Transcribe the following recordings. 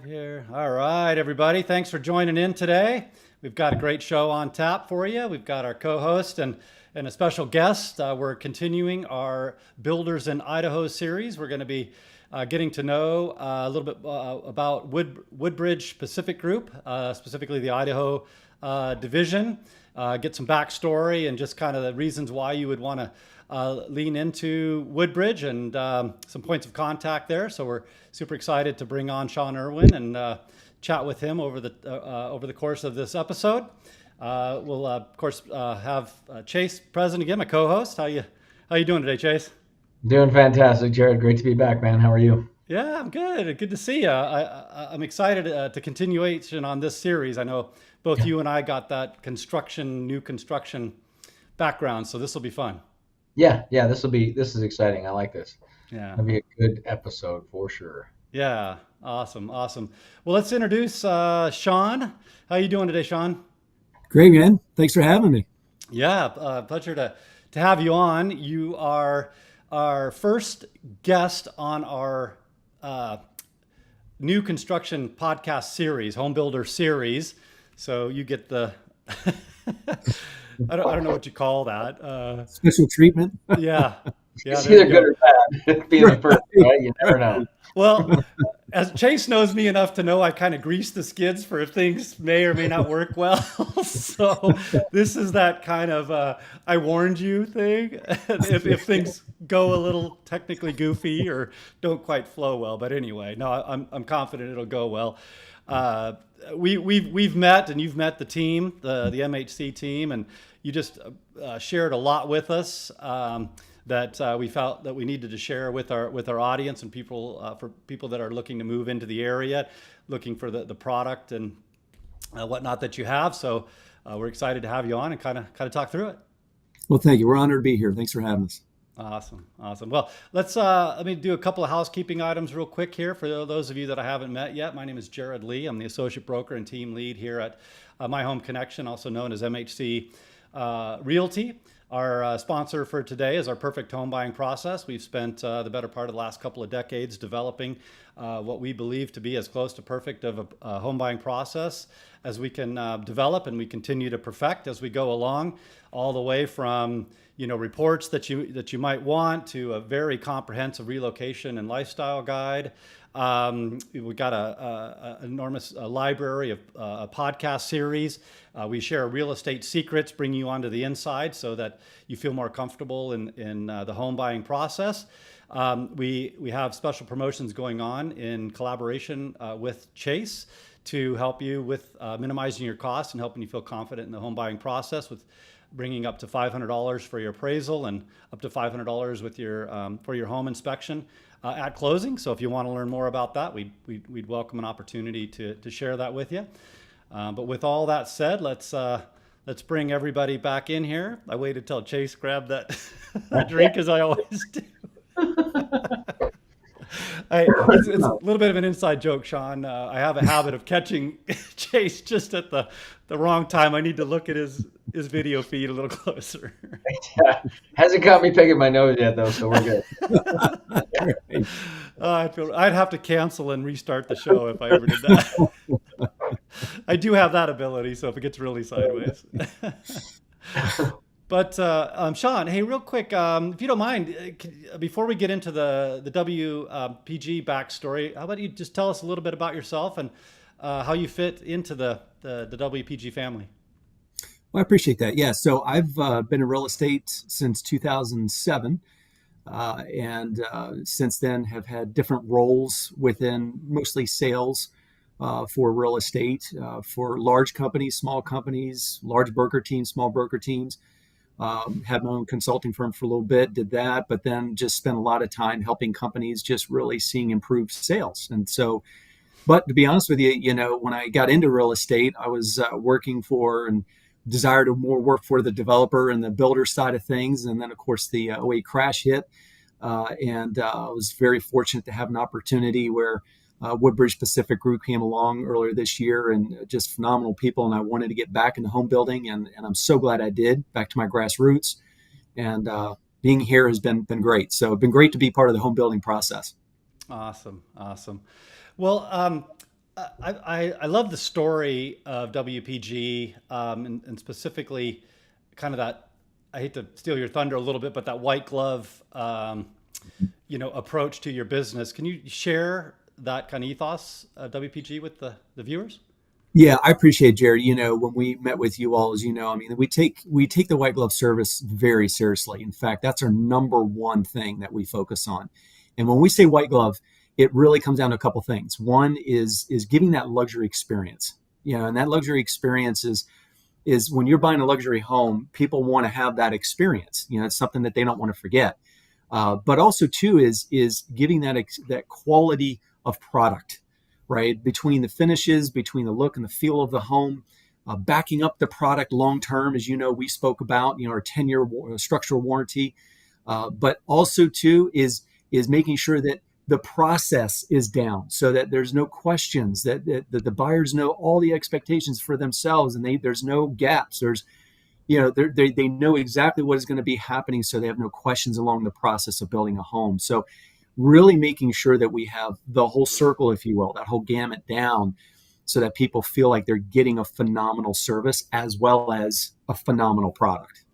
Live here. All right, everybody. Thanks for joining in today. We've got a great show on tap for you. We've got our co-host and a special guest. We're continuing our Builders in Idaho series. We're going to be getting to know a little bit about Woodbridge Pacific Group, specifically the Idaho division. Get some backstory and just kind of the reasons why you would want to lean into Woodbridge and some points of contact there. So we're super excited to bring on Sean Erwin and chat with him over the course of this episode. We'll of course have Chase present again, my co-host. How you doing today, Chase? Doing fantastic, Jerod. Great to be back, man. How are you? Yeah, I'm good. Good to see you. I'm excited to continuation on this series. I know both you and I got that new construction background, so this will be fun. Yeah. This is exciting. I like this. Yeah. It'll be a good episode for sure. Yeah. Awesome. Well, let's introduce Sean. How you doing today, Sean? Great, man. Thanks for having me. Yeah, pleasure to have you on. You are our first guest on our new construction podcast series, Home Builder series. So you get the I don't know what you call that. Special treatment. Yeah. It's either good or bad. Being the first, right? You never know. Well, as Chase knows me enough to know I kind of grease the skids for if things may or may not work well. So this is that kind of I warned you thing. if things go a little technically goofy or don't quite flow well. But anyway, no, I'm confident it'll go well. We've met, and you've met the team, the MHC team, and you just shared a lot with us that we felt that we needed to share with our audience and people for people that are looking to move into the area, looking for the product and whatnot that you have. So we're excited to have you on and kind of talk through it. Well, thank you. We're honored to be here. Thanks for having us. Awesome. Well, let me do a couple of housekeeping items real quick here for those of you that I haven't met yet. My name is Jerod Lee. I'm the associate broker and team lead here at My Home Connection, also known as MHC Realty. Our sponsor for today is our perfect home buying process. We've spent the better part of the last couple of decades developing what we believe to be as close to perfect of a home buying process as we can develop, and we continue to perfect as we go along, all the way from reports that you might want to a very comprehensive relocation and lifestyle guide. We've got an enormous library of a podcast series. We share real estate secrets, bring you onto the inside so that you feel more comfortable in the home buying process. We have special promotions going on in collaboration with Chase to help you with minimizing your costs and helping you feel confident in the home buying process, with bringing up to $500 for your appraisal and up to $500 with your for your home inspection at closing. So if you want to learn more about that, we'd welcome an opportunity to share that with you. But with all that said, let's bring everybody back in here. I waited till Chase grabbed that drink, as I always do. It's a little bit of an inside joke, Sean. I have a habit of catching Chase just at the wrong time. I need to look at his video feed a little closer. Yeah. Hasn't got me picking my nose yet, though, so we're good. I'd have to cancel and restart the show if I ever did that. I do have that ability, so if it gets really sideways. But Sean, hey, real quick, if you don't mind, before we get into the WPG backstory, how about you just tell us a little bit about yourself and how you fit into the WPG family? Well, I appreciate that. Yeah, so I've been in real estate since 2007, and since then have had different roles within mostly sales for real estate for large companies, small companies, large broker teams, small broker teams. Had my own consulting firm for a little bit, did that, but then just spent a lot of time helping companies just really seeing improved sales. And so, but to be honest with you, when I got into real estate, I was working for and desired to more work for the developer and the builder side of things. And then, of course, the '08 crash hit. And I was very fortunate to have an opportunity where Woodbridge Pacific Group came along earlier this year, and just phenomenal people. And I wanted to get back into home building, and I'm so glad I did, back to my grassroots. And being here has been great. So it's been great to be part of the home building process. Awesome. Well, I love the story of WPG, and specifically kind of that, I hate to steal your thunder a little bit, but that white glove, approach to your business. Can you share that kind of ethos of WPG with the viewers? Yeah, I appreciate it, Jerod. When we met with you all, as you know, I mean, we take the white glove service very seriously. In fact, that's our number one thing that we focus on. And when we say white glove, it really comes down to a couple things. One is giving that luxury experience. And that luxury experience is when you're buying a luxury home, people want to have that experience. It's something that they don't want to forget. But also too is giving that quality of product, right? Between the finishes, between the look and the feel of the home, backing up the product long term, as you know, we spoke about, our 10-year structural warranty. But also too is making sure that the process is down so that there's no questions, that the buyers know all the expectations for themselves, and there's no gaps. There's they know exactly what is going to be happening, so they have no questions along the process of building a home. So really making sure that we have the whole circle, if you will, that whole gamut down, so that people feel like they're getting a phenomenal service as well as a phenomenal product.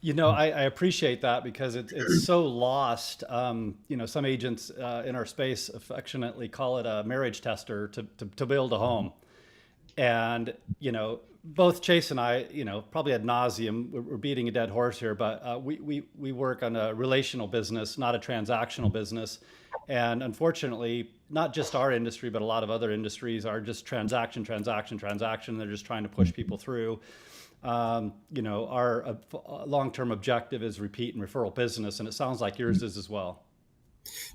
I appreciate that because it's so lost. Some agents in our space affectionately call it a marriage tester to build a home. And, both Chase and I, probably ad nauseum, we're beating a dead horse here, but we work on a relational business, not a transactional business. And unfortunately, not just our industry, but a lot of other industries are just transaction. They're just trying to push people through. Our long-term objective is repeat and referral business, and it sounds like yours is as well.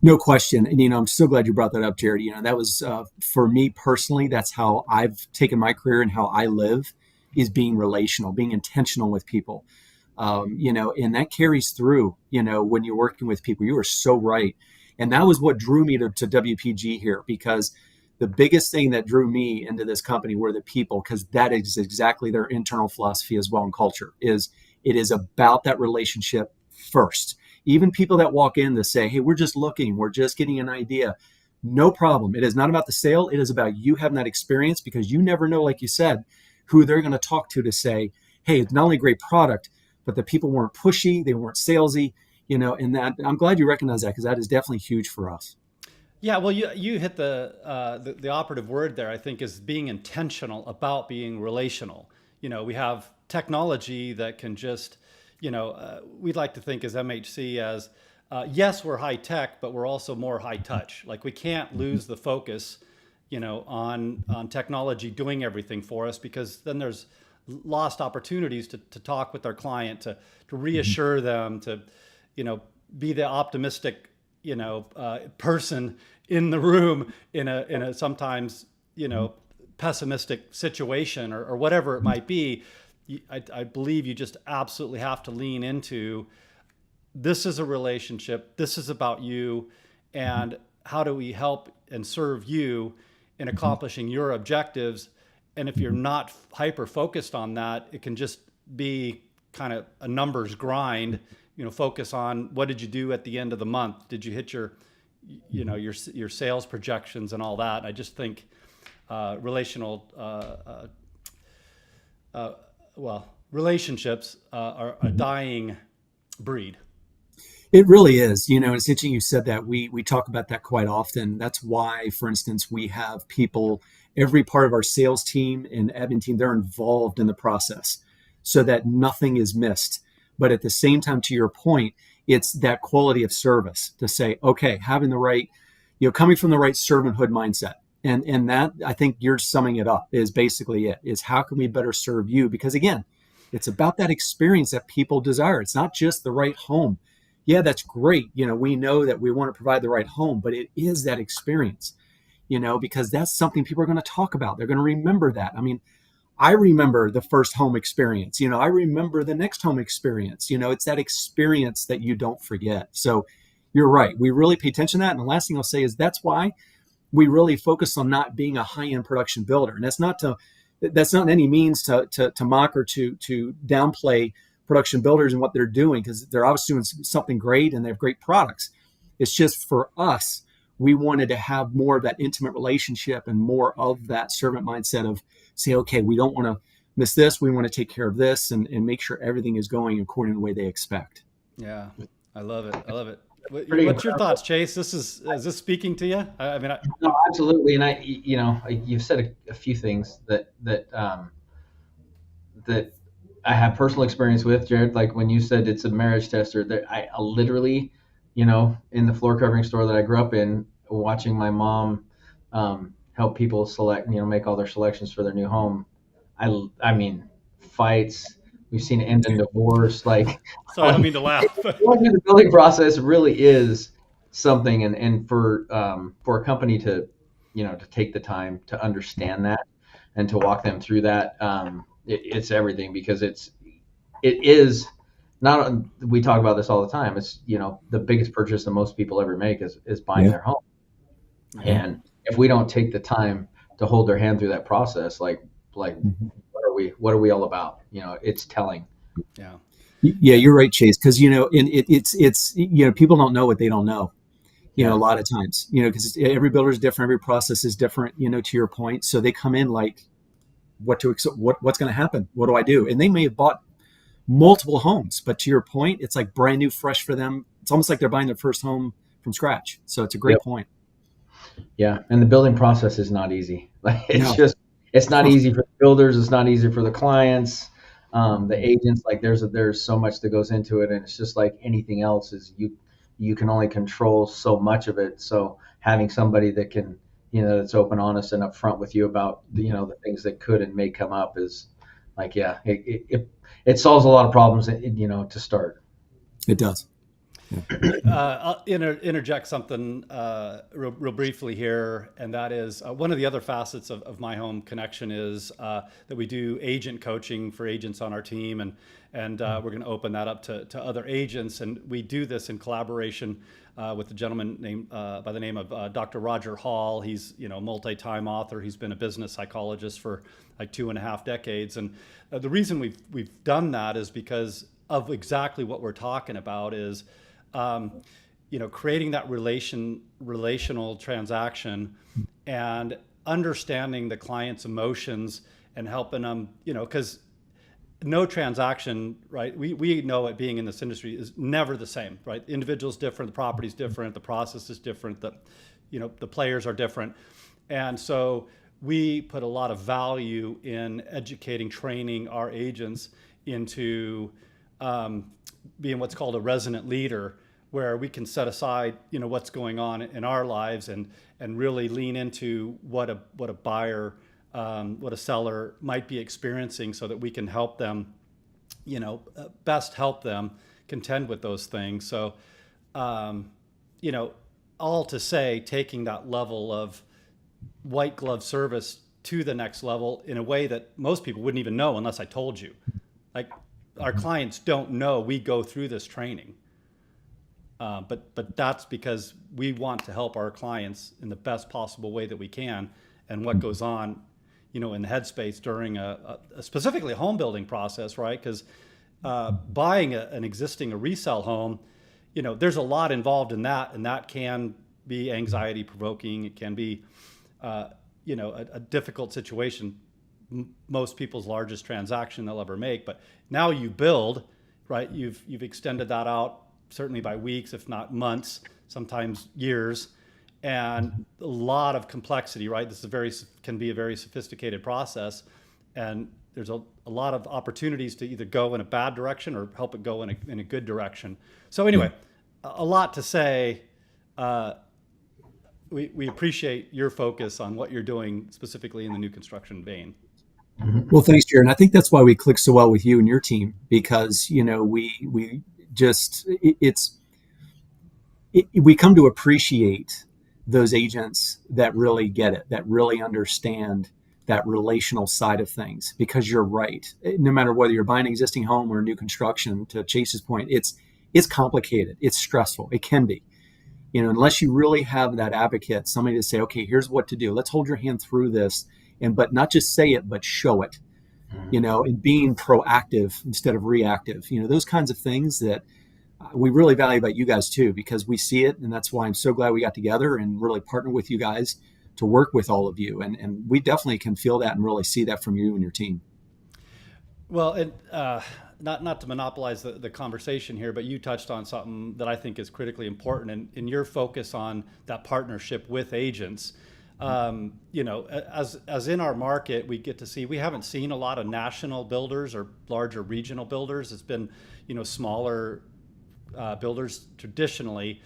No question. And, I'm so glad you brought that up, Jerod. That was, for me personally, that's how I've taken my career and how I live, is being relational, being intentional with people. And that carries through, when you're working with people. You are so right. And that was what drew me to WPG here, because the biggest thing that drew me into this company were the people, because that is exactly their internal philosophy as well, and culture it is about that relationship first. Even people that walk in to say, hey, we're just looking, we're just getting an idea. No problem. It is not about the sale. It is about you having that experience, because you never know, like you said, who they're going to talk to say, hey, it's not only a great product, but the people weren't pushy, they weren't salesy, and that I'm glad you recognize that, because that is definitely huge for us. Yeah, well, you hit the operative word there, I think, is being intentional about being relational. We have technology that can just, we'd like to think as MHC as, yes, we're high tech, but we're also more high touch. Like, we can't lose the focus, on technology doing everything for us, because then there's lost opportunities to talk with our client, to reassure them, to, be the optimistic, person in the room in a sometimes, pessimistic situation or whatever it might be. I believe you just absolutely have to lean into, this is a relationship, this is about you, and how do we help and serve you in accomplishing your objectives. And if you're not hyper focused on that, it can just be kind of a numbers grind. Focus on, what did you do at the end of the month? Did you hit your sales projections and all that? I just think relationships are a dying breed. It really is. It's interesting you said that. We talk about that quite often. That's why, for instance, we have people, every part of our sales team and admin team, they're involved in the process so that nothing is missed. But at the same time, to your point, it's that quality of service to say, okay, having the right, coming from the right servanthood mindset. And that, I think you're summing it up, is basically it, is how can we better serve you? Because again, it's about that experience that people desire. It's not just the right home. Yeah, that's great. We know that we want to provide the right home, but it is that experience, because that's something people are going to talk about. They're going to remember that. I mean, I remember the first home experience, I remember the next home experience, it's that experience that you don't forget. So you're right. We really pay attention to that. And the last thing I'll say is that's why we really focus on not being a high-end production builder. And that's not in any means to mock or to downplay production builders and what they're doing, because they're obviously doing something great and they have great products. It's just, for us, we wanted to have more of that intimate relationship and more of that servant mindset of say, okay, we don't want to miss this. We want to take care of this and make sure everything is going according to the way they expect. Yeah, I love it. I love it. Pretty What's your incredible. thoughts, Chase? Is this speaking to you? I mean, No, absolutely. And you've said a few things that I have personal experience with, Jerod. Like when you said it's a marriage tester, that I literally, in the floor covering store that I grew up in, watching my mom help people select, make all their selections for their new home. I mean, fights. We've seen it end in divorce. Like, sorry, I don't mean to laugh. going through the building process really is something, and for a company to, to take the time to understand that and to walk them through that, it's everything, because it is not. We talk about this all the time. It's the biggest purchase that most people ever make is buying their home, and if we don't take the time to hold their hand through that process, like what are we all about? It's telling. Yeah. Yeah, you're right, Chase. Because it's people don't know what they don't know. A lot of times, because every builder is different, every process is different. To your point, so they come in like, what's going to happen? What do I do? And they may have bought multiple homes, but to your point, it's like brand new, fresh for them. It's almost like they're buying their first home from scratch. So it's a great point. Yeah, and the building process is not easy. Like it's not easy for the builders. It's not easy for the clients, the agents. Like there's so much that goes into it, and it's just like anything else. Is you can only control so much of it. So having somebody that can, that's open, honest, and upfront with you about the things that could and may come up is like, it solves a lot of problems. To start. It does. I'll interject something real briefly here, and that is one of the other facets of My Home Connection is that we do agent coaching for agents on our team, and we're going to open that up to other agents, and we do this in collaboration with a gentleman named by the name of Dr. Roger Hall. He's multi-time author. He's been a business psychologist for like 2.5 decades, and the reason we've done that is because of exactly what we're talking about is. Creating that relational transaction and understanding the client's emotions and helping them, because no transaction, right? We know it being in this industry is never the same, right? The individual's different, the property's different, the process is different, the players are different. And so we put a lot of value in educating, training our agents into being what's called a resonant leader, where we can set aside, what's going on in our lives and really lean into what a buyer, what a seller might be experiencing, so that we can help them, best help them contend with those things. So, all to say, taking that level of white glove service to the next level in a way that most people wouldn't even know unless I told you. Like, our clients don't know we go through this training. But that's because we want to help our clients in the best possible way that we can, and what goes on, in the headspace during a specifically a home building process, right? Because buying a resale home, there's a lot involved in that, and that can be anxiety provoking. It can be, a difficult situation. Most people's largest transaction they'll ever make. But now you build, right? You've extended that out, certainly by weeks, if not months, sometimes years, and a lot of complexity, right? This can be a very sophisticated process, and there's a lot of opportunities to either go in a bad direction or help it go in a good direction. So anyway, a lot to say. We appreciate your focus on what you're doing specifically in the new construction vein. Well, thanks, Jerod. And I think that's why we click so well with you and your team, because we just we come to appreciate those agents that really get it, that really understand that relational side of things. Because you're right, no matter whether you're buying an existing home or new construction, to Chase's point, it's complicated, it's stressful, it can be. Unless you really have that advocate, somebody to say, okay, here's what to do. Let's hold your hand through this, but not just say it, but show it. And being proactive instead of reactive. Those kinds of things that we really value about you guys too, because we see it. And that's why I'm so glad we got together and really partner with you guys to work with all of you. And we definitely can feel that and really see that from you and your team. Well, and not to monopolize the conversation here, but you touched on something that I think is critically important, and in your focus on that partnership with agents. As in our market, we get to see, we haven't seen a lot of national builders or larger regional builders. It's been, smaller builders traditionally.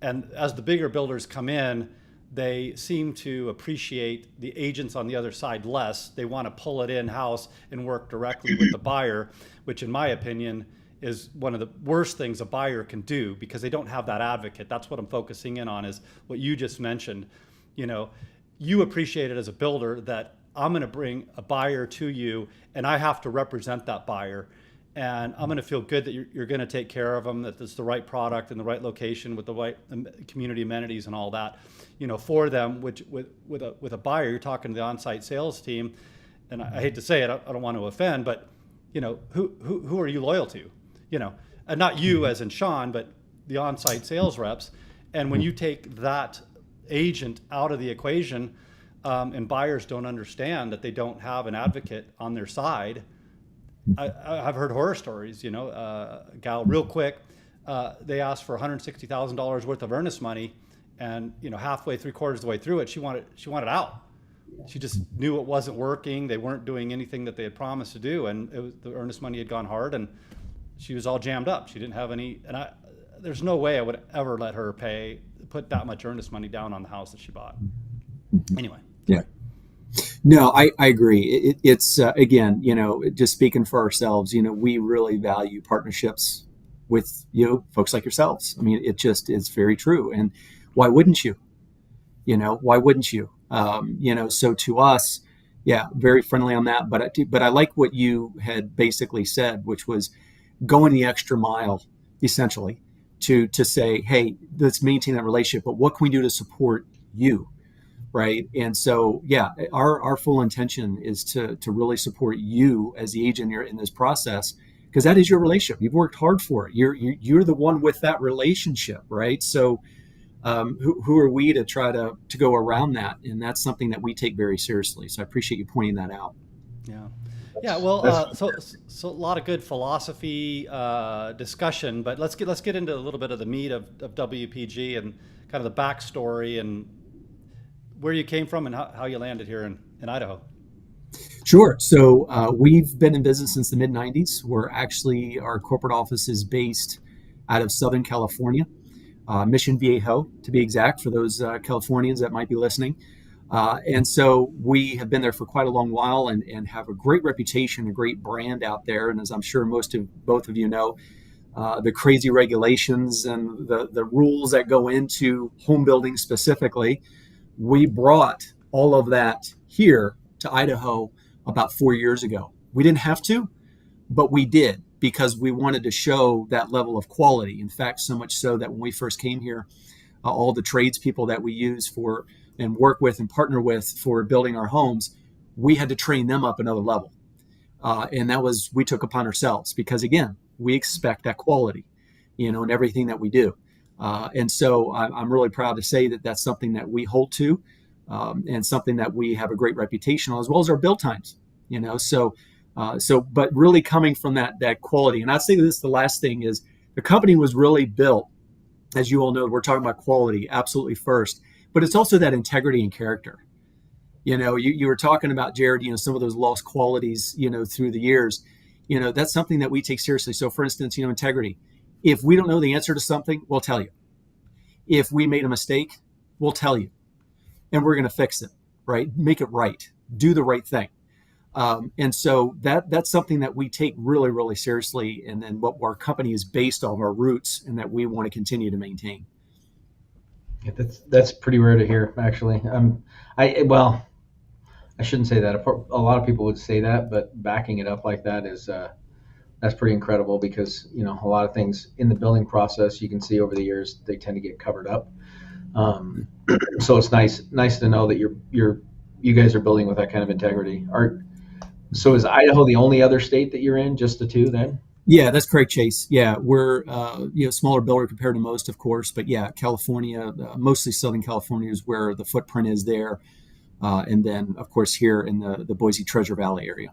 And as the bigger builders come in, they seem to appreciate the agents on the other side less. They want to pull it in-house and work directly with the buyer, which in my opinion is one of the worst things a buyer can do, because they don't have that advocate. That's what I'm focusing in on, is what you just mentioned. You appreciate it as a builder that I'm going to bring a buyer to you and I have to represent that buyer. And I'm going to feel good that you're going to take care of them, that it's the right product in the right location with the right community amenities and all that, for them. Which with a buyer, you're talking to the on-site sales team, and I hate to say it, I don't want to offend, but who are you loyal to? And not you as in Sean, but the on-site sales reps. And when you take that agent out of the equation, and buyers don't understand that they don't have an advocate on their side. I've heard horror stories, gal real quick, they asked for $160,000 worth of earnest money, and halfway, 3/4 of the way through it, she wanted out. She just knew it wasn't working. They weren't doing anything that they had promised to do, and the earnest money had gone hard, and she was all jammed up. She didn't have any, and there's no way I would ever let her put that much earnest money down on the house that she bought. Anyway. Yeah. No, I agree. It's again, just speaking for ourselves, we really value partnerships with folks like yourselves. I mean, it just is very true. And why wouldn't you? Why wouldn't you? So to us, yeah, very friendly on that. But I like what you had basically said, which was going the extra mile, essentially, to say, hey, let's maintain that relationship. But what can we do to support you? Right. And so, yeah, our full intention is to really support you as the agent in this process, because that is your relationship. You've worked hard for it. You're the one with that relationship. Right. So who are we to try to go around that? And that's something that we take very seriously. So I appreciate you pointing that out. Yeah. Yeah. Well, so a lot of good philosophy discussion, but let's get into a little bit of the meat of WPG and kind of the backstory and where you came from and how you landed here in Idaho. Sure. So we've been in business since the mid-90s. Our corporate office is based out of Southern California, Mission Viejo to be exact, for those Californians that might be listening. And so we have been there for quite a long while and have a great reputation, a great brand out there. And as I'm sure both of you know, the crazy regulations and the rules that go into home building specifically, we brought all of that here to Idaho about 4 years ago. We didn't have to, but we did, because we wanted to show that level of quality. In fact, so much so that when we first came here, all the tradespeople that we use for and work with and partner with for building our homes, we had to train them up another level. And we took upon ourselves, because again, we expect that quality, in everything that we do. And so I'm really proud to say that that's something that we hold to, and something that we have a great reputation on, as well as our build times, but really coming from that quality. And I'd say this, the last thing is, the company was really built, as you all know, we're talking about quality absolutely first, but it's also that integrity and character. You were talking about, Jerod, some of those lost qualities, through the years, that's something that we take seriously. So for instance, integrity. If we don't know the answer to something, we'll tell you. If we made a mistake, we'll tell you. And we're going to fix it, right? Make it right. Do the right thing. And so that's something that we take really, really seriously. And then what our company is based on, our roots, and that we want to continue to maintain. Yeah, that's pretty rare to hear, actually. I shouldn't say that. A lot of people would say that, but backing it up like that is that's pretty incredible, because a lot of things in the building process, you can see over the years, they tend to get covered up. So it's nice to know that you guys are building with that kind of integrity. So is Idaho the only other state that you're in, just the two then? Yeah, that's correct, Chase. Yeah, we're smaller builder compared to most, of course, but yeah, California, mostly Southern California is where the footprint is there, and then of course here in the Boise Treasure Valley area.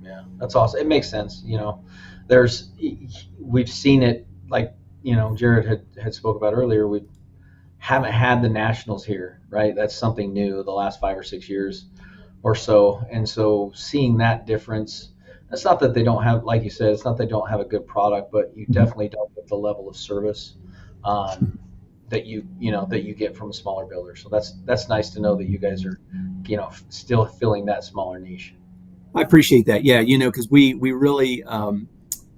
Yeah, that's awesome. It makes sense. There's we've seen it, like Jerod had spoke about earlier. We haven't had the nationals here, right? That's something new the last 5 or 6 years or so. And so seeing that difference, it's not that they don't have, like you said, it's not they don't have a good product, but you Mhm. definitely don't get the level of service that you get from a smaller builder. So that's nice to know that you guys are, still filling that smaller niche. I appreciate that. Yeah, because we really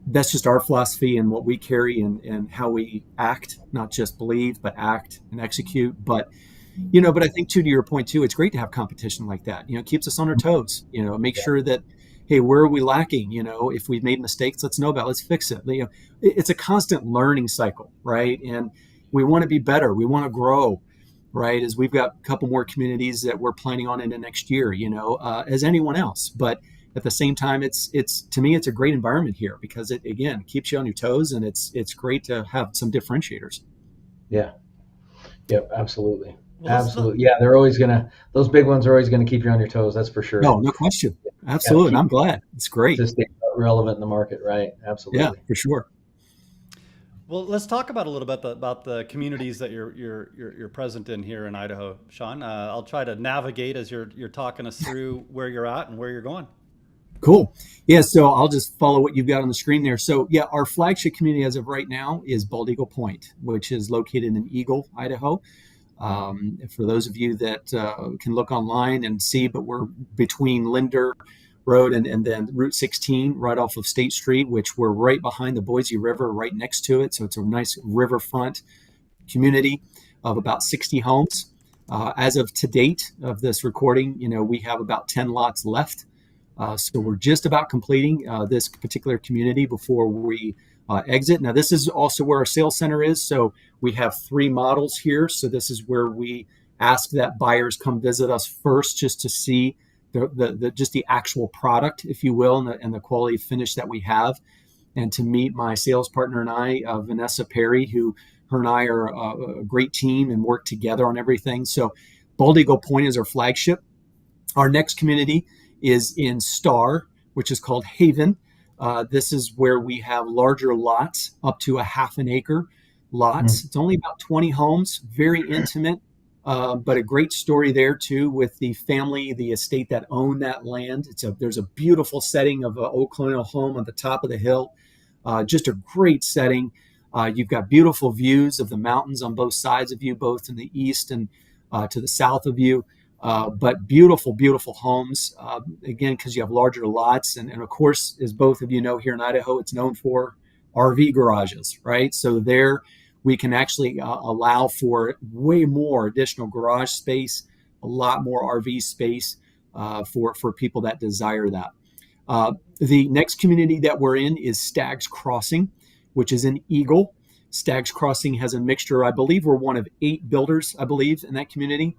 that's just our philosophy and what we carry and how we act, not just believe, but act and execute. But I think too, to your point too, it's great to have competition like that. It keeps us on our toes. Make Yeah. sure that, hey, where are we lacking? If we've made mistakes, let's know about it. Let's fix it. It's a constant learning cycle, right? And we want to be better. We want to grow, right? As we've got a couple more communities that we're planning on into next year, as anyone else. But at the same time, it's to me, it's a great environment here because it again keeps you on your toes, and it's great to have some differentiators. Yeah. Yep. Absolutely. Well, Absolutely. Yeah. Those big ones are always going to keep you on your toes. That's for sure. No, no question. Got to Absolutely. And keep I'm glad. It's great. to stay relevant in the market, right? Yeah, Absolutely. for sure. well, let's talk about a little bit about the communities that you're present in here in Idaho, Sean. I'll try to navigate as you're talking us through where you're at and where you're going. Cool. Yeah, so I'll just follow what you've got on the screen there. So, yeah, our flagship community as of right now is Bald Eagle Point, which is located in Eagle, Idaho. For those of you that can look online and see, but we're between Linder Road and then Route 16, right off of State Street, which we're right behind the Boise River, right next to it. So it's a nice riverfront community of about 60 homes. As of to date of this recording, we have about 10 lots left. So we're just about completing this particular community before we exit. Now, this is also where our sales center is. So we have 3 models here. So this is where we ask that buyers come visit us first just to see just the actual product, if you will, and the quality finish that we have. And to meet my sales partner and I, Vanessa Perry, who her and I are a great team and work together on everything. So Bald Eagle Point is our flagship. Our next community is in Star, which is called Haven. This is where we have larger lots, up to a half an acre lots. It's only about 20 homes, very intimate, but a great story there too with the family, the estate that owned that land. There's a beautiful setting of an old colonial home on the top of the hill. Just a great setting. You've got beautiful views of the mountains on both sides of you, both in the east and to the south of you. But beautiful, beautiful homes, again, because you have larger lots. And of course, as both of you know, here in Idaho, it's known for RV garages, right? So there we can actually allow for way more additional garage space, a lot more RV space for people that desire that. The next community that we're in is Staggs Crossing, which is in Eagle. Staggs Crossing has a mixture. I believe we're one of 8 builders, I believe, in that community.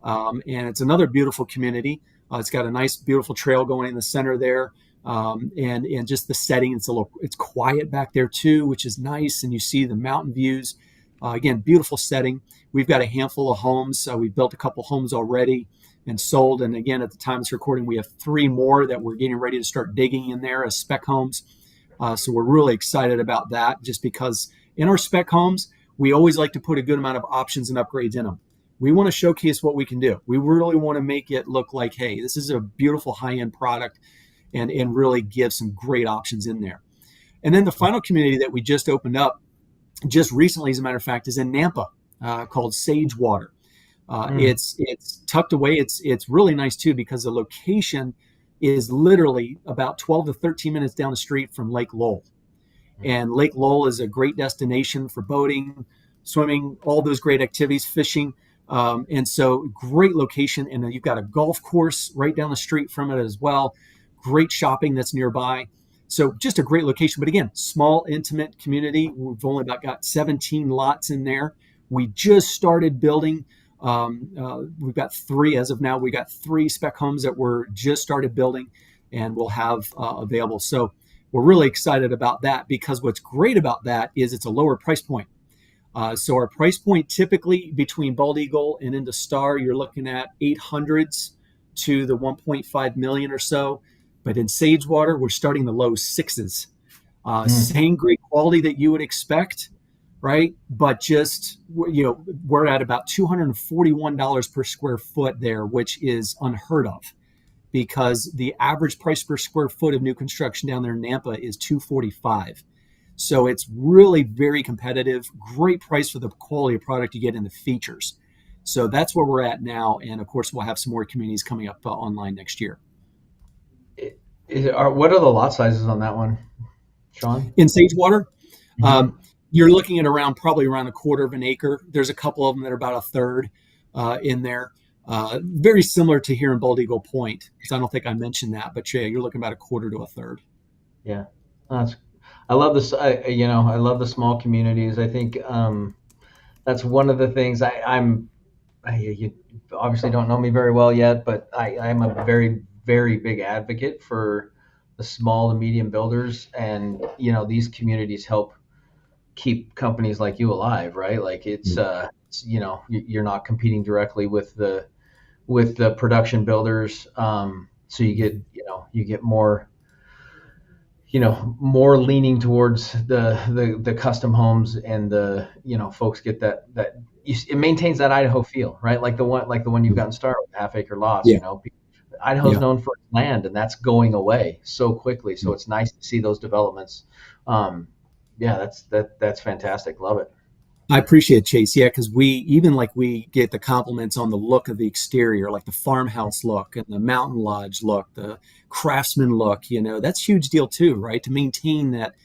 And it's another beautiful community. It's got a nice, beautiful trail going in the center there. And just the setting, it's quiet back there too, which is nice. And you see the mountain views. Again, beautiful setting. We've got a handful of homes. We've built a couple homes already and sold. And again, at the time of this recording, we have 3 more that we're getting ready to start digging in there as spec homes. So we're really excited about that, just because in our spec homes, we always like to put a good amount of options and upgrades in them. We want to showcase what we can do. We really want to make it look like, hey, this is a beautiful high-end product and really give some great options in there. And then the final community that we just opened up just recently, as a matter of fact, is in Nampa, called Sagewater. It's tucked away. It's really nice too, because the location is literally about 12 to 13 minutes down the street from Lake Lowell. And Lake Lowell is a great destination for boating, swimming, all those great activities, fishing. And so great location. And then you've got a golf course right down the street from it as well. Great shopping that's nearby. So just a great location. But again, small, intimate community. We've only got 17 lots in there. We just started building. We've got 3 as of now. We got 3 spec homes that we're just started building and we'll have available. So we're really excited about that because what's great about that is it's a lower price point. So our price point typically between Bald Eagle and into Star, you're looking at 800s to the 1.5 million or so. But in Sagewater, we're starting the low sixes. Same great quality that you would expect, right? But just, we're at about $241 per square foot there, which is unheard of because the average price per square foot of new construction down there in Nampa is $245. So it's really very competitive, great price for the quality of product you get and the features. So that's where we're at now. And of course, we'll have some more communities coming up online next year. What are the lot sizes on that one, Sean? In Sagewater, you're looking at probably around a quarter of an acre. There's a couple of them that are about a third in there. Very similar to here in Bald Eagle Point, because I don't think I mentioned that, but yeah, you're looking about a quarter to a third. Yeah, I love this. I love the small communities. I think that's one of the things you obviously don't know me very well yet, but I'm a very, very big advocate for the small to medium builders, and these communities help keep companies like you alive, right? Like you're not competing directly with the production builders, so you get more more leaning towards the custom homes, and folks get that it maintains that Idaho feel, right? Like the one you've got in Star with half-acre lots. Yeah. Idaho's known for its land, and that's going away so quickly. So it's nice to see those developments. That's fantastic. Love it. I appreciate it, Chase. Yeah, because we get the compliments on the look of the exterior, like the farmhouse look and the mountain lodge look, the craftsman look. That's a huge deal too, right? To maintain that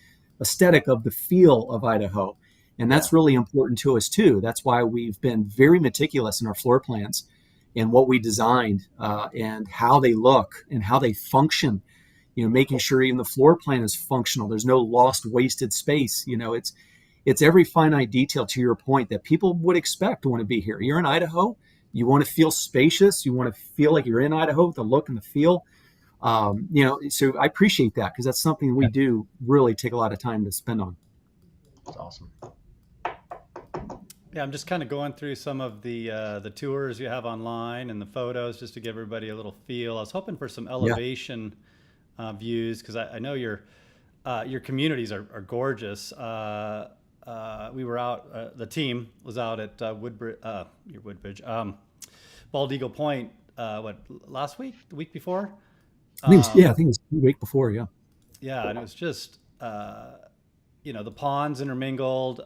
aesthetic of the feel of Idaho. And that's really important to us too. That's why we've been very meticulous in our floor plans and what we designed and how they look and how they function. Making sure even the floor plan is functional. There's no lost, wasted space. It's every finite detail, to your point, that people would expect to want to be here. You're in Idaho. You want to feel spacious. You want to feel like you're in Idaho with the look and the feel. So I appreciate that because that's something we do really take a lot of time to spend on. That's awesome. Yeah, I'm just kind of going through some of the tours you have online and the photos just to give everybody a little feel. I was hoping for some elevation views because I know your communities are gorgeous. We were out. The team was out at Woodbridge, Bald Eagle Point. Last week, the week before? I think it was the week before. Yeah. Yeah, and it was just the ponds intermingled.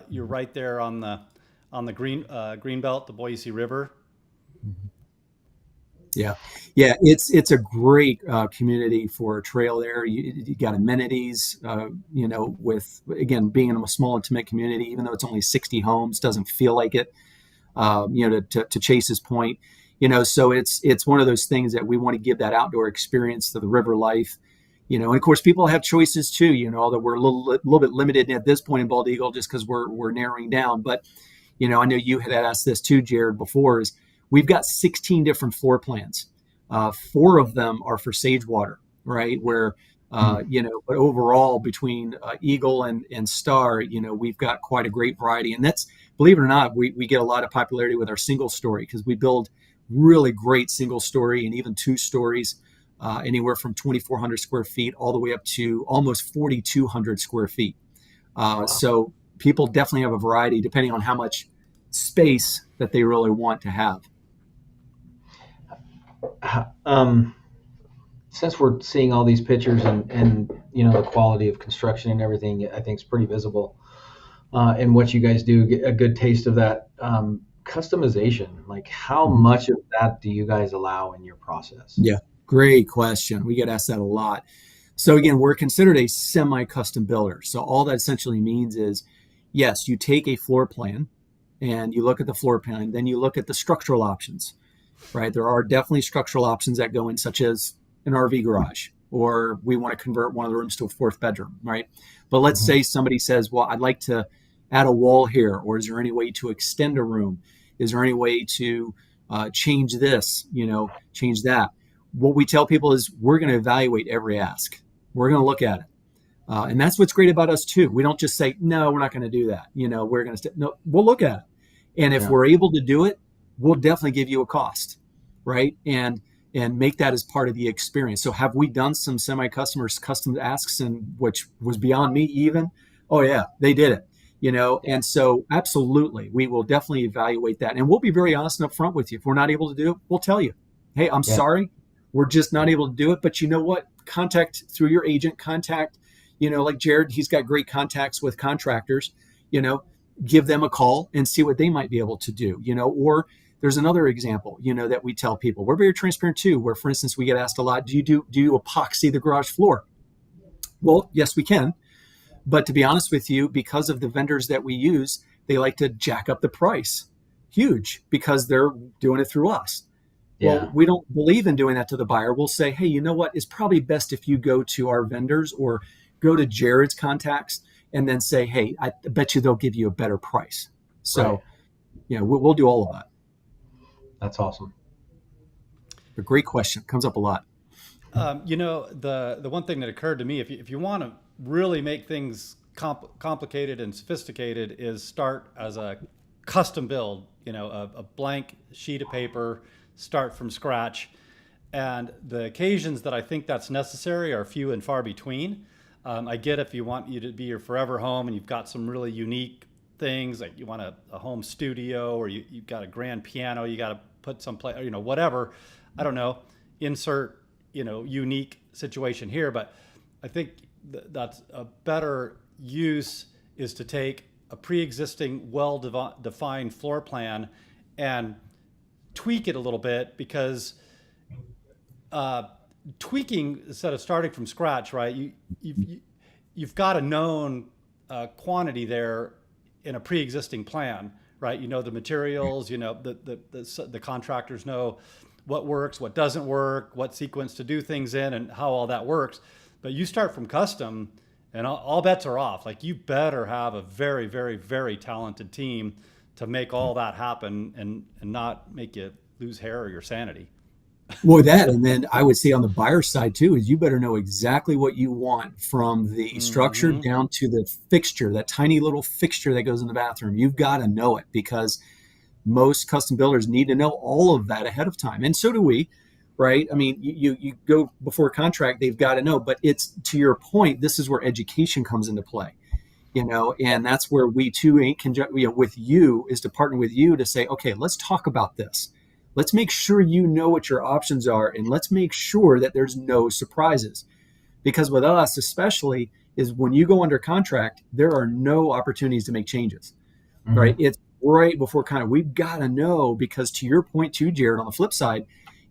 You're right there on the green belt, the Boise River. Yeah, it's a great community for a trail there. You got amenities, with, again, being in a small, intimate community, even though it's only 60 homes, doesn't feel like it, to Chase's point, so it's one of those things that we want to give that outdoor experience to the river life, and of course people have choices too, although we're a little bit limited at this point in Bald Eagle just because we're narrowing down. But, I know you had asked this too, Jerod, before, is we've got 16 different floor plans. 4 of them are for Sagewater, right? Where, but overall between Eagle and Star, we've got quite a great variety. And that's, believe it or not, we get a lot of popularity with our single story because we build really great single story and even 2 stories, anywhere from 2,400 square feet all the way up to almost 4,200 square feet. Wow. So people definitely have a variety depending on how much space that they really want to have. Since we're seeing all these pictures and the quality of construction and everything, I think is pretty visible in what you guys do. Get a good taste of that customization. Like, how much of that do you guys allow in your process? Yeah, great question. We get asked that a lot. So again, we're considered a semi-custom builder. So all that essentially means is, yes, you take a floor plan and you look at the floor plan, then you look at the structural options, right? There are definitely structural options that go in, such as an RV garage, or we want to convert one of the rooms to a 4th bedroom, right? But let's say somebody says, well, I'd like to add a wall here, or is there any way to extend a room? Is there any way to change this, change that? What we tell people is we're going to evaluate every ask. We're going to look at it. And that's what's great about us too. We don't just say, no, we're not going to do that. We're going to, no, we'll look at it. And if we're able to do it, we'll definitely give you a cost, right? And make that as part of the experience. So have we done some semi-customers custom asks, and which was beyond me even? Oh yeah, they did it. And so absolutely, we will definitely evaluate that. And we'll be very honest and upfront with you. If we're not able to do it, we'll tell you, hey, I'm sorry, we're just not able to do it. But you know what? Contact through your agent, like Jerod, he's got great contacts with contractors, give them a call and see what they might be able to do, or there's another example, that we tell people. We're very transparent too, where, for instance, we get asked a lot, do you epoxy the garage floor? Well, yes, we can. But to be honest with you, because of the vendors that we use, they like to jack up the price huge because they're doing it through us. Yeah. Well, we don't believe in doing that to the buyer. We'll say, hey, you know what? It's probably best if you go to our vendors or go to Jerod's contacts and then say, hey, I bet you they'll give you a better price. So, we'll do all of that. That's awesome. A great question. Comes up a lot. The one thing that occurred to me, if you want to really make things complicated and sophisticated, is start as a custom build, a blank sheet of paper, start from scratch. And the occasions that I think that's necessary are few and far between. I get if you want you to be your forever home and you've got some really unique things, like you want a home studio, or you've got a grand piano, you got to put some play, whatever, I don't know, insert, unique situation here. But I think that's a better use is to take a pre-existing well-defined floor plan and tweak it a little bit, because tweaking instead of starting from scratch, right? You've got a known quantity there in a pre-existing plan, right? The materials, the contractors know what works, what doesn't work, what sequence to do things in, and how all that works. But you start from custom, and all bets are off. Like, you better have a very, very, very talented team to make all that happen and not make you lose hair or your sanity. Well, and then I would say on the buyer side too, is you better know exactly what you want, from the structure down to the fixture, that tiny little fixture that goes in the bathroom. You've got to know it, because most custom builders need to know all of that ahead of time. And so do we, right? I mean, you go before contract, they've got to know. But it's, to your point, this is where education comes into play, and that's where we too, with you, is to partner with you to say, okay, let's talk about this. Let's make sure you know what your options are, and let's make sure that there's no surprises. Because with us, especially, is when you go under contract, there are no opportunities to make changes, right? It's right before we've got to know, because to your point too, Jerod, on the flip side,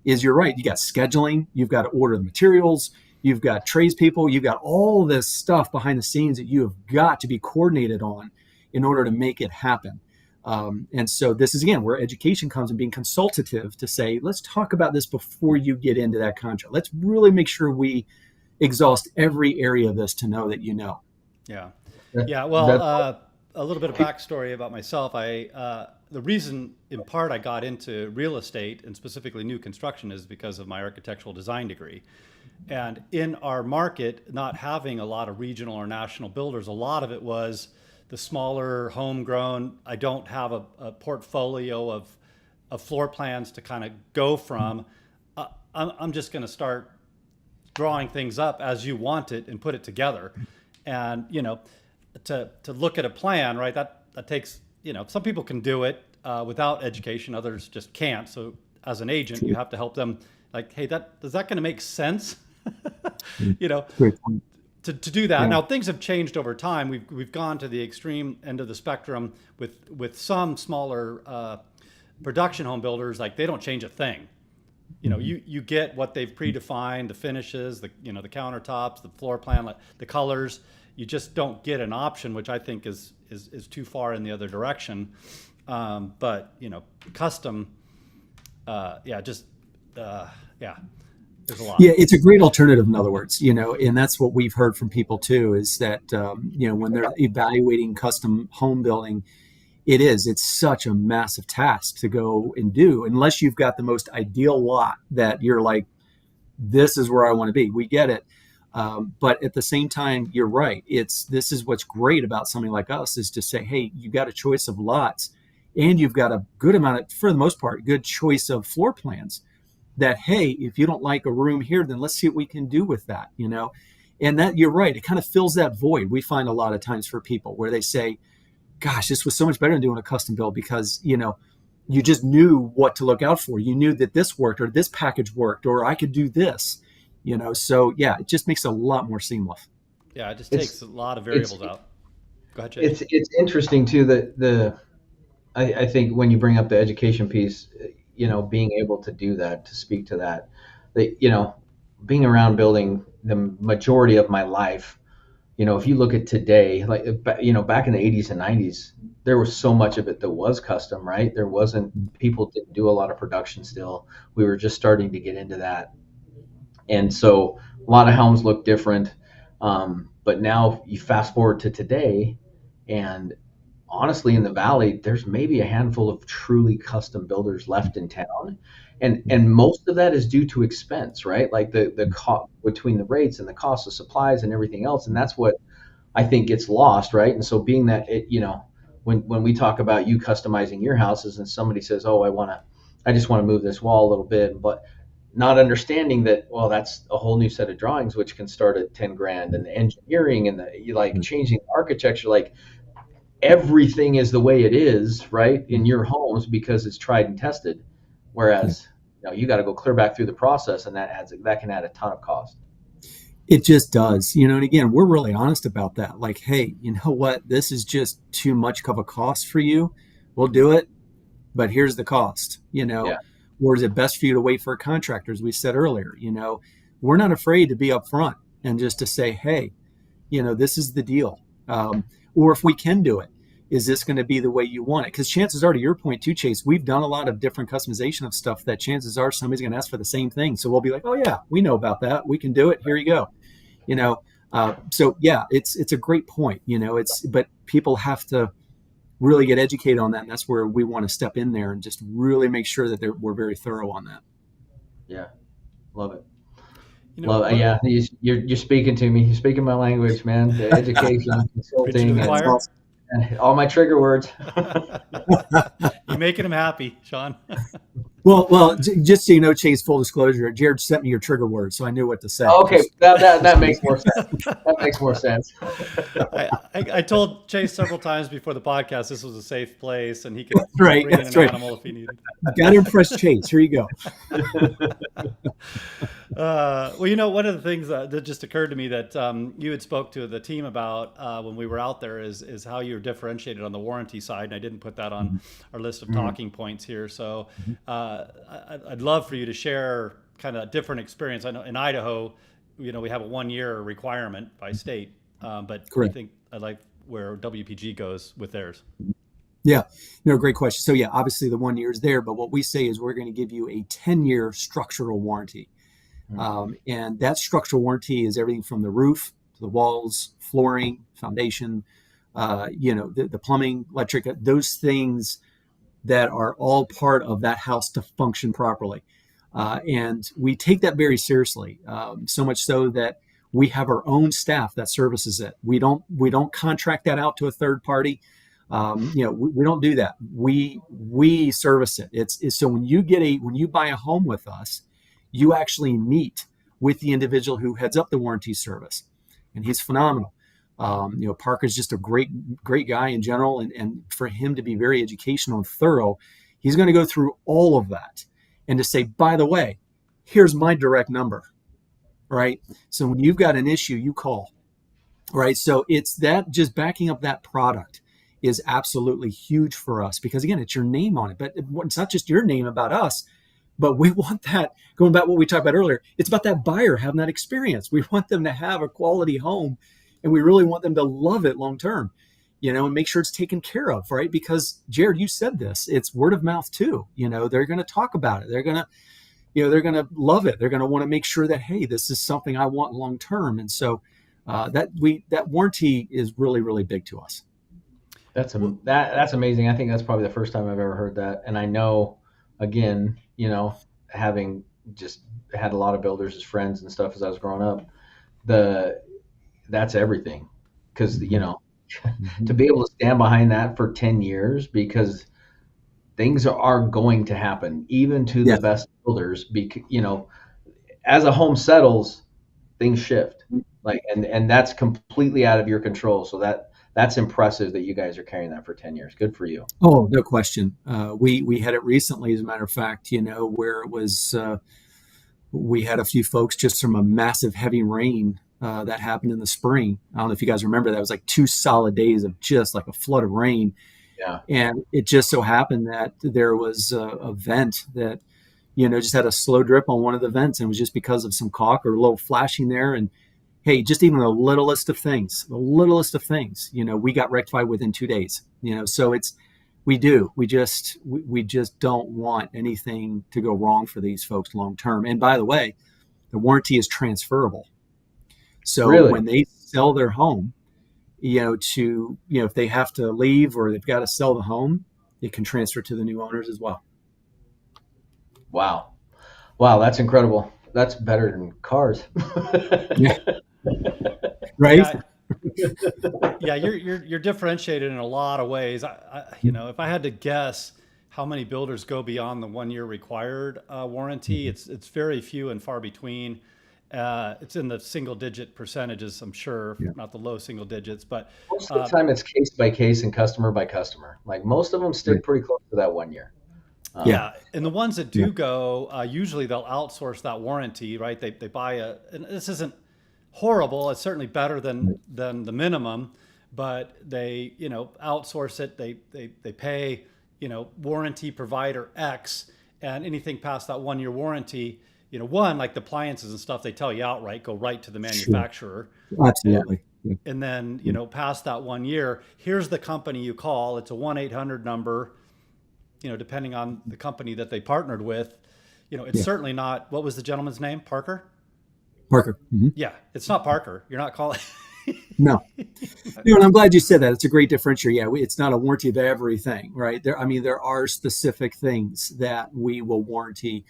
is you're right. You got scheduling, you've got to order the materials, you've got tradespeople, you've got all this stuff behind the scenes that you have got to be coordinated on in order to make it happen. And so this is, again, where education comes, and being consultative to say, let's talk about this before you get into that contract. Let's really make sure we exhaust every area of this to know that you know. Yeah. Well, a little bit of backstory about myself. The reason, in part, I got into real estate, and specifically new construction, is because of my architectural design degree. And in our market, not having a lot of regional or national builders, a lot of it was the smaller, homegrown. I don't have a portfolio of floor plans to kind of go from. I'm just going to start drawing things up as you want it and put it together. And, to look at a plan, right, that takes, some people can do it without education, others just can't. So as an agent, you have to help them, like, hey, is that going to make sense? To do that. Yeah. Now, things have changed over time. We've gone to the extreme end of the spectrum with some smaller production home builders. Like, they don't change a thing. You get what they've predefined, the finishes, the countertops, the floor plan, the colors. You just don't get an option, which I think is too far in the other direction. But custom, there's a lot. Yeah, it's a great alternative, in other words, and that's what we've heard from people too, is that, when they're evaluating custom home building, it's such a massive task to go and do, unless you've got the most ideal lot that you're like, this is where I want to be. We get it. But at the same time, you're right. This is what's great about something like us is to say, hey, you've got a choice of lots, and you've got a good amount of, for the most part, good choice of floor plans. That hey, if you don't like a room here, then let's see what we can do with that. And that you're right. It kind of fills that void. We find a lot of times for people where they say, gosh, this was so much better than doing a custom build because you just knew what to look out for. You knew that this worked or this package worked or I could do this. So yeah, it just makes it a lot more seamless. Yeah, it just It's takes a lot of variables out. Go ahead, Jay. it's interesting too that I think when you bring up the education piece, being able to do that, to speak to that, being around building the majority of my life, if you look at today, like, back in the 80s and 90s, there was so much of it that was custom, right? There wasn't, people didn't do a lot of production still. We were just starting to get into that. And so a lot of homes look different. But now you fast forward to today, and honestly, in the valley, there's maybe a handful of truly custom builders left in town, and most of that is due to expense, right? Like the cost between the rates and the cost of supplies and everything else, and that's what I think gets lost, right? And so being that when we talk about you customizing your houses, and somebody says, "Oh, I just want to move this wall a little bit," but not understanding that, well, that's a whole new set of drawings, which can start at 10 grand, and the engineering and changing the architecture, like everything is the way it is, right, in your homes because it's tried and tested. Whereas, you got to go clear back through the process, and that can add a ton of cost. It just does, and again, we're really honest about that. Like, hey, you know what? This is just too much of a cost for you. We'll do it, but here's the cost, Yeah. Or is it best for you to wait for a contractor, as we said earlier? We're not afraid to be upfront and just to say, hey, this is the deal. Or if we can do it, is this going to be the way you want it? Because chances are, to your point too, Chase, we've done a lot of different customization of stuff that chances are somebody's going to ask for the same thing. So we'll be like, oh yeah, we know about that. We can do it. Here you go. So yeah, it's a great point. But people have to really get educated on that, and that's where we want to step in there and just really make sure that we're very thorough on that. Yeah, love it. Yeah, you're speaking to me. You're speaking my language, man. The education, consulting, and all my trigger words. You're making him happy, Sean. Well, just so you know, Chase, full disclosure, Jerod sent me your trigger words, so I knew what to say. Okay, that makes more sense. That makes more sense. I told Chase several times before the podcast this was a safe place, and he could bring in an animal if he needed. Got to impress Chase. Here you go. Well, one of the things that just occurred to me that you had spoke to the team about when we were out there is how you're differentiated on the warranty side, and I didn't put that on our list of talking points here. So I'd love for you to share kind of a different experience. I know in Idaho, we have a 1-year requirement by state, but Correct. I think I like where WPG goes with theirs. Yeah, great question. So yeah, obviously the 1 year is there, but what we say is we're going to give you a 10-year structural warranty. And that structural warranty is everything from the roof to the walls, flooring, foundation, the plumbing, electric, those things that are all part of that house to function properly. And we take that very seriously, so much so that we have our own staff that services it. We don't contract that out to a third party. We don't do that. We service it. It's so when you buy a home with us, you actually meet with the individual who heads up the warranty service, and he's phenomenal. Parker's just a great guy in general, and for him to be very educational and thorough, he's going to go through all of that and to say, by the way, here's my direct number, right? So when you've got an issue, you call, right? So it's that, just backing up that product is absolutely huge for us because, again, it's your name on it, but it's not just your name about us, but we want that, going back to what we talked about earlier, it's about that buyer having that experience. We want them to have a quality home, and we really want them to love it long term, and make sure it's taken care of, right? Because Jerod, you said this, it's word of mouth too. They're going to talk about it. They're going to love it. They're going to want to make sure that, hey, this is something I want long term. And so that warranty is really, really big to us. That's amazing. I think that's probably the first time I've ever heard that. And I know, again, having just had a lot of builders as friends and stuff as I was growing up, that's everything. Because, Mm-hmm. to be able to stand behind that for 10 years, because things are going to happen, even to the Yes. best builders, because, as a home settles, things shift. Like, and that's completely out of your control. So that's impressive that you guys are carrying that for 10 years. Good for you. Oh, no question. We had it recently, as a matter of fact, where it was, we had a few folks just from a massive heavy rain that happened in the spring. I don't know if you guys remember that. It was like 2 solid days of just like a flood of rain. Yeah. And it just so happened that there was a vent that, just had a slow drip on one of the vents. And it was just because of some caulk or a little flashing there. And hey, just even the littlest of things, we got rectified within 2 days, so we just don't want anything to go wrong for these folks long term. And by the way, the warranty is transferable. So Really? when they sell their home, if they have to leave or they've got to sell the home, it can transfer to the new owners as well. Wow. Wow. That's incredible. That's better than cars. Yeah. Right. Yeah, yeah, you're differentiated in a lot of ways. If I had to guess how many builders go beyond the 1 year required warranty, it's very few and far between. It's in the single digit percentages, I'm sure, Yeah. not the low single digits, but Most of the time it's case by case and customer by customer. Like, most of them stick pretty close to that 1 year. Yeah. yeah. And the ones that do go, usually they'll outsource that warranty, right? They buy and this isn't horrible. It's certainly better than the minimum, but they outsource it. They pay warranty provider X, and anything past that 1 year warranty, like the appliances and stuff, they tell you outright, go right to the manufacturer. Absolutely. Yeah. And then past that 1 year, here's the company you call. It's a 1-800 number. Depending on the company that they partnered with, it's certainly not. What was the gentleman's name? Parker. Parker. Mm-hmm. Yeah, it's not Parker. You're not calling. No. And I'm glad you said that. It's a great differentiator. Yeah, it's not a warranty of everything, right? There are specific things that we will warranty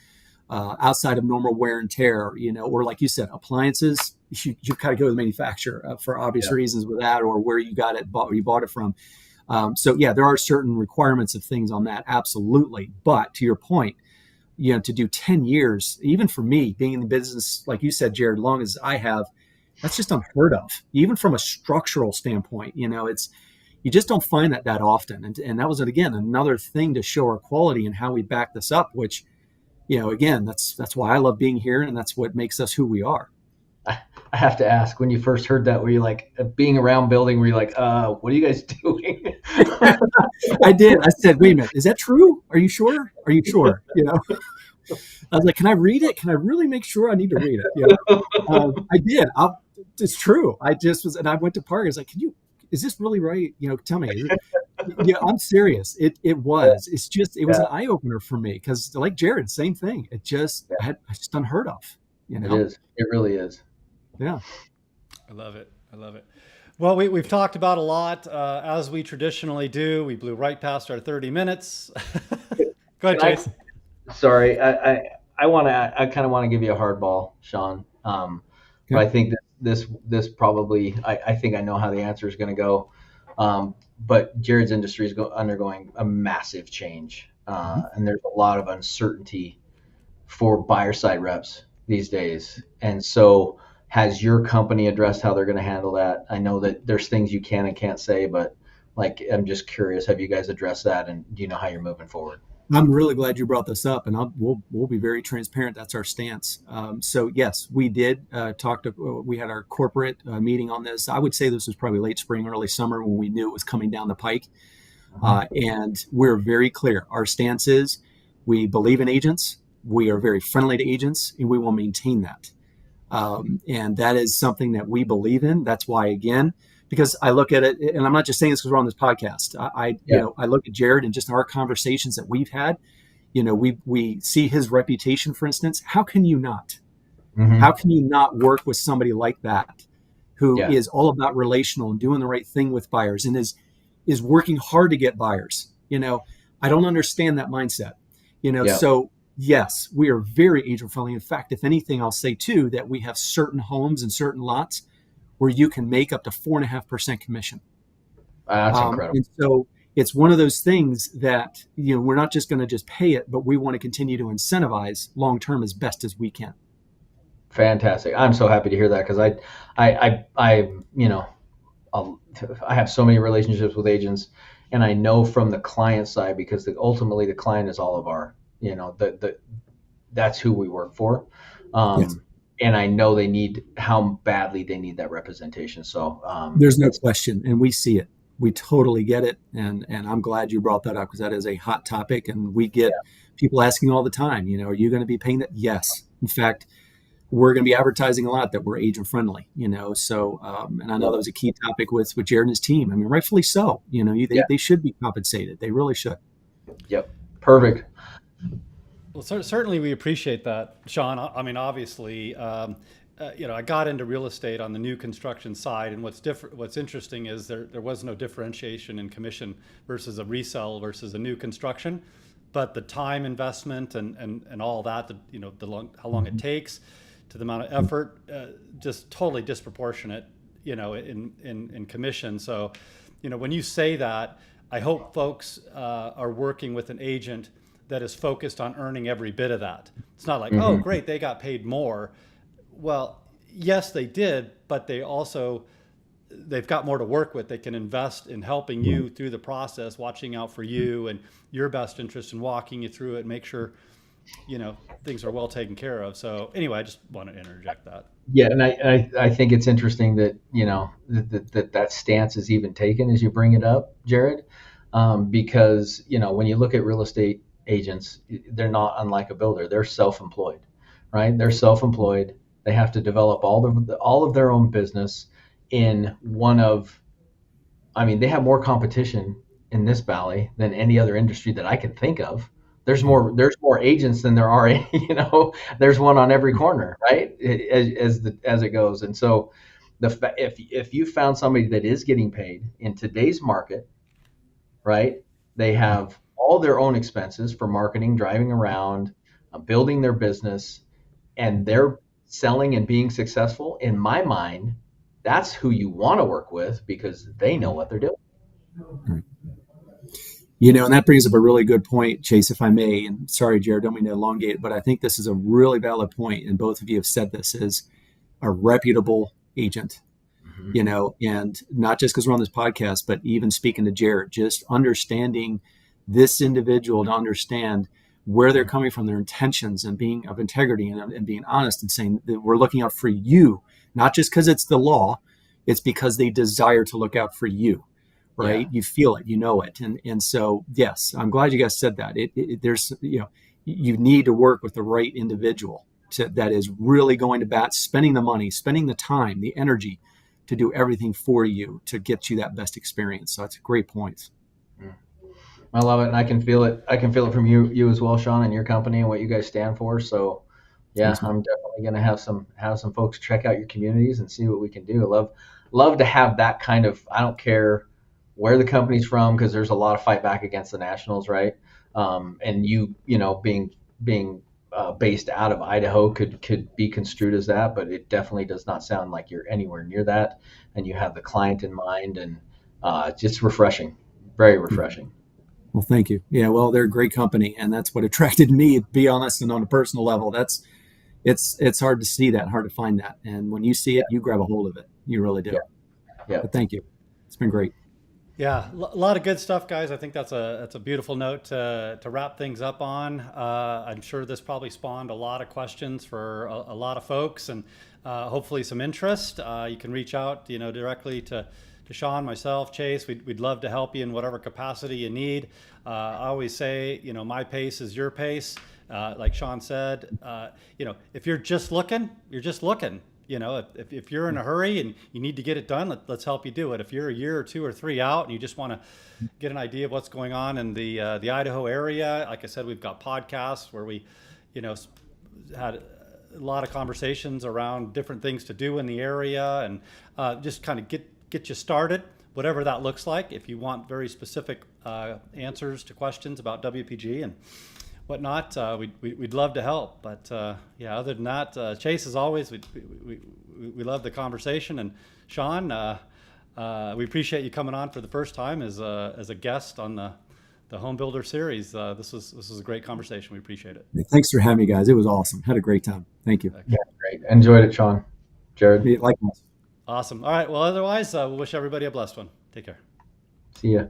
outside of normal wear and tear, or like you said, appliances. You've got to go to the manufacturer for obvious reasons with that, or where you got it, where you bought it from. So yeah, there are certain requirements of things on that, absolutely. But to your point, to do 10 years, even for me, being in the business, like you said, Jerod, long as I have, that's just unheard of. Even from a structural standpoint, it's, you just don't find that often. And that was, again, another thing to show our quality and how we back this up, which, again, that's why I love being here. And that's what makes us who we are. I have to ask, when you first heard that, were you like, being around building, were you like, what are you guys doing? I did. I said, wait a minute, is that true? Are you sure? Are you sure? I was like, can I read it? Can I really make sure? I need to read it. I did. It's true. I just was, and I went to Parker. I was like, is this really right? Tell me. Yeah, I'm serious. It was. It's just, it was an eye opener for me because, like Jerod, same thing. It just, I just unheard of. It is. It really is. Yeah. I love it. Well, we've talked about a lot, as we traditionally do. We blew right past our 30 minutes. Go ahead, Chase. Sorry, I kind of want to give you a hardball, Sean. But I think this probably, I think I know how the answer is going to go. But Jerod's industry is undergoing a massive change, and there's a lot of uncertainty for buyer side reps these days. And so, has your company addressed how they're going to handle that? I know that there's things you can and can't say, but I'm just curious, have you guys addressed that, and do you know how you're moving forward? I'm really glad you brought this up, and we'll be very transparent. That's our stance. So yes, we did we had our corporate meeting on this. I would say this was probably late spring, early summer when we knew it was coming down the pike. And we're very clear. Our stance is we believe in agents. We are very friendly to agents, and we will maintain that. And that is something that we believe in. That's why, again, because I look at it, and I'm not just saying this because we're on this podcast. I look at Jerod and just our conversations that we've had. We see his reputation, for instance. How can you not? Mm-hmm. How can you not work with somebody like that, who is all about relational and doing the right thing with buyers and is working hard to get buyers? I don't understand that mindset. So Yes, we are very agent friendly. In fact, if anything, I'll say too that we have certain homes and certain lots where you can make up to 4.5% commission. That's incredible. And so it's one of those things that, we're not just going to just pay it, but we want to continue to incentivize long term as best as we can. Fantastic. I'm so happy to hear that because I have so many relationships with agents, and I know from the client side because ultimately the client is all of our, that's who we work for. Yes. And I know how badly they need that representation. So There's no question, and we see it. We totally get it, and I'm glad you brought that up because that is a hot topic, and we get people asking all the time. Are you going to be paying that? Yes. In fact, we're going to be advertising a lot that we're agent friendly. So and I know that was a key topic with Jerod and his team. I mean, rightfully so. They should be compensated. They really should. Yep. Perfect. Well, certainly we appreciate that, Sean. I mean, obviously, I got into real estate on the new construction side, and what's interesting is there was no differentiation in commission versus a resell versus a new construction, but the time investment and all that, how long it takes, to the amount of effort, just totally disproportionate, in commission. So, when you say that, I hope folks are working with an agent that is focused on earning every bit of that. It's not like, oh, great, they got paid more. Well, yes, they did, but they've got more to work with. They can invest in helping you through the process, watching out for you and your best interest in walking you through it and make sure, things are well taken care of. So anyway, I just want to interject that. Yeah, and I think it's interesting that that stance is even taken as you bring it up, Jerod, because when you look at real estate agents, they're not unlike a builder. They're self-employed, right? They're self-employed. They have to develop all of their own business in they have more competition in this valley than any other industry that I can think of. There's more agents than there are, there's one on every corner, right? As it goes. And so if you found somebody that is getting paid in today's market, right? They have all their own expenses for marketing, driving around, building their business, and they're selling and being successful. In my mind, that's who you want to work with because they know what they're doing. And that brings up a really good point, Chase, if I may. And sorry, Jerod, don't mean to elongate, but I think this is a really valid point. And both of you have said this is a reputable agent, and not just because we're on this podcast, but even speaking to Jerod, just understanding this individual to understand where they're coming from, their intentions, and being of integrity and being honest and saying that we're looking out for you, not just because it's the law, it's because they desire to look out for you. Right. Yeah. You feel it, it. And so, yes, I'm glad you guys said that. There's, you need to work with the right individual that is really going to bat, spending the money, spending the time, the energy to do everything for you to get you that best experience. So that's a great point. I love it. And I can feel it. I can feel it from you as well, Sean, and your company and what you guys stand for. So yeah, thanks, I'm definitely going to have some folks check out your communities and see what we can do. Love to have that kind of, I don't care where the company's from, because there's a lot of fight back against the nationals, right? And being based out of Idaho could be construed as that, but it definitely does not sound like you're anywhere near that. And you have the client in mind, and just refreshing, very refreshing. Well, thank you. Yeah, well, they're a great company, and that's what attracted me, to be honest, and on a personal level. It's hard to see that, hard to find that. And when you see it, you grab a hold of it. You really do. Yeah. But thank you. It's been great. Yeah, a lot of good stuff, guys. I think that's a beautiful note to wrap things up on. I'm sure this probably spawned a lot of questions for a lot of folks, and hopefully some interest. You can reach out, directly to Sean, myself, Chase. We'd love to help you in whatever capacity you need. I always say, my pace is your pace. Like Sean said, if you're just looking, you're just looking. If you're in a hurry and you need to get it done, let's help you do it. If you're a year or 2 or 3 out and you just want to get an idea of what's going on in the Idaho area, like I said, we've got podcasts where we, had a lot of conversations around different things to do in the area, and just kind of get you started, whatever that looks like. If you want very specific answers to questions about WPG and whatnot, we'd love to help. But yeah, other than that, Chase, as always, we love the conversation. And Sean, we appreciate you coming on for the first time as a guest on the Home Builder series. This was a great conversation. We appreciate it. Thanks for having me, guys. It was awesome. Had a great time. Thank you. Yeah, great. Enjoyed it, Sean. Jerod. Likewise. Awesome. All right. Well, otherwise, we'll wish everybody a blessed one. Take care. See ya.